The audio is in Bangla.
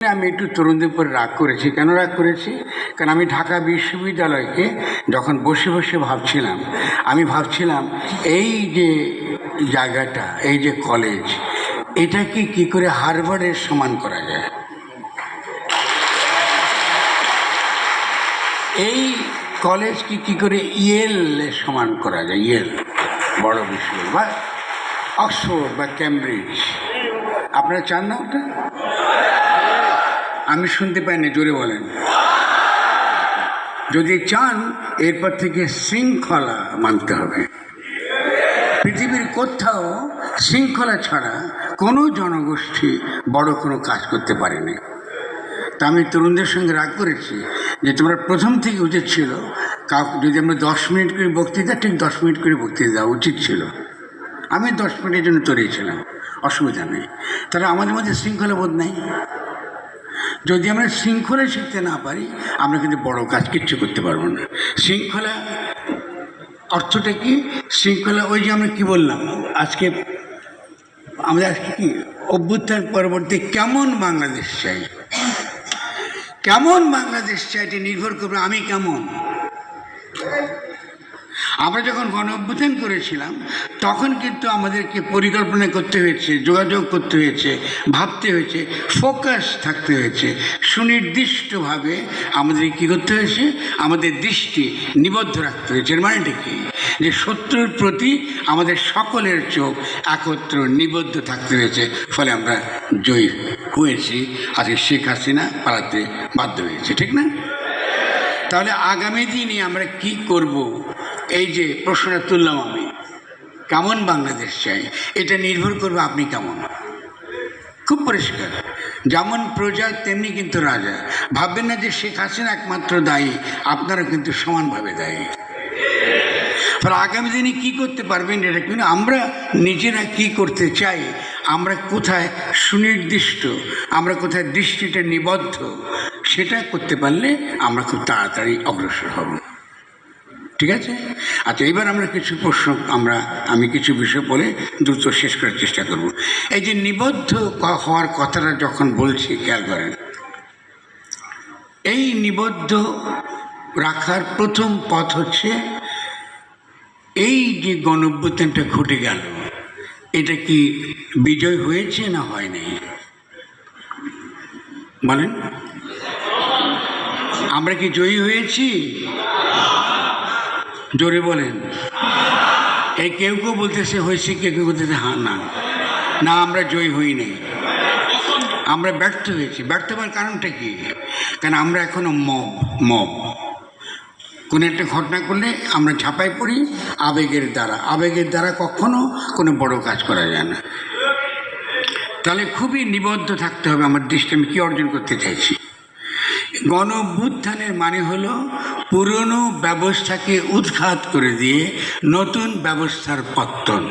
আমি একটু তরুণদের উপর রাগ করেছি। কেন রাগ করেছি? কারণ আমি ঢাকা বিশ্ববিদ্যালয়কে যখন বসে বসে ভাবছিলাম, আমি ভাবছিলাম এই যে জায়গাটা, এই যে কলেজ, এটাকে কি করে হার্ভার্ডের সমান করা যায়। এই কলেজকে কি করে ইয়েলের সমান করা যায়, ইয়েল বড় বিশ্ববিদ্যালয়, বা অক্সফোর্ড বা ক্যামব্রিজ। আপনারা চান না ওটা? আমি শুনতে পাই না, জোরে বলেন। যদি চান, এরপর থেকে শৃঙ্খলা মানতে হবে। পৃথিবীর কোথাও শৃঙ্খলা ছাড়া কোনো জনগোষ্ঠী বড় কোনো কাজ করতে পারেনি। তা আমি তরুণদের সঙ্গে রাগ করেছি যে তোমরা প্রথম থেকে উচিত ছিল, যদি আমরা 10 মিনিট করে বক্তৃতা, ঠিক 10 মিনিট করে বক্তৃতা দেওয়া উচিত ছিল। আমি 10 মিনিটের জন্য তৈরিয়েছিলাম, অসুবিধা নেই। তাহলে আমাদের মধ্যে শৃঙ্খলা বোধ নেই। যদি আমরা শৃঙ্খলা শিখতে না পারি, আমরা কিন্তু বড় কাজ কিচ্ছু করতে পারবো না। শৃঙ্খলা অর্থটা কি? শৃঙ্খলা ওই যে আমরা কি বললাম, আজকে আমাদের আজকে কি অভ্যুত্থান পরবর্তী কেমন বাংলাদেশ চাই, কেমন বাংলাদেশ চাই, এটা নির্ভর করবে আমি কেমন। আমরা যখন গণ অভ্যুত্থান করেছিলাম তখন কিন্তু আমাদেরকে পরিকল্পনা করতে হয়েছে, যোগাযোগ করতে হয়েছে, ভাবতে হয়েছে, ফোকাস থাকতে হয়েছে, সুনির্দিষ্টভাবে আমাদের কী করতে হয়েছে, আমাদের দৃষ্টি নিবদ্ধ রাখতে হয়েছে। এর মানেটা কি? যে শত্রুর প্রতি আমাদের সকলের চোখ একত্র নিবদ্ধ থাকতে হয়েছে, ফলে আমরা জয়ী হয়েছি। আজকে শেখ হাসিনা পালাতে বাধ্য হয়েছে, ঠিক না? তাহলে আগামী দিনে আমরা কি করব? এই যে প্রশ্নটা তুললাম আমি, কেমন বাংলাদেশ চাই, এটা নির্ভর করবে আপনি কেমন। খুব পরিষ্কার, যেমন প্রজা তেমনি কিন্তু রাজা। ভাববেন না যে শেখ হাসিনা একমাত্র দায়ী, আপনারা কিন্তু সমানভাবে দায়ী। ফলে আগামী দিনে কী করতে পারবেন, এটা কিন্তু আমরা নিজেরা কি করতে চাই, আমরা কোথায় সুনির্দিষ্ট, আমরা কোথায় দৃষ্টিটা নিবদ্ধ, সেটা করতে পারলে আমরা খুব তাড়াতাড়ি অগ্রসর হব। ঠিক আছে? আচ্ছা, এবার আমরা কিছু প্রশ্ন আমি কিছু বিষয় বলে দ্রুত শেষ করার চেষ্টা করব। এই যে নিবদ্ধ হওয়ার কথাটা যখন বলছি, খেয়াল করেন, এই নিবদ্ধ রাখার প্রথম পথ হচ্ছে এই যে গণ অভ্যুত্থানটা ঘটে গেল, এটা কি বিজয় হয়েছে না হয় নাই? বলেন, আমরা কি জয়ী হয়েছি? জোরে বলেন। এই কেউ কেউ বলতেছে হয়েছে, কেউ কেউ বলতেছে হ্যাঁ, না না, আমরা জয়ী হই নাই, আমরা ব্যর্থ হয়েছি। ব্যর্থ হওয়ার কারণটা কি? কারণ আমরা এখনো মব কোনো একটা ঘটনা করলে আমরা ঝাঁপাই পড়ি আবেগের দ্বারা কখনো কোনো বড় কাজ করা যায় না। তাহলে খুবই নিবদ্ধ থাকতে হবে আমার দৃষ্টি, আমি কী অর্জন করতে চাইছি। গণ অভ্যুত্থানের মানে হলো পুরনো ব্যবস্থাকে উৎখাত করে দিয়ে নতুন ব্যবস্থার পত্তন।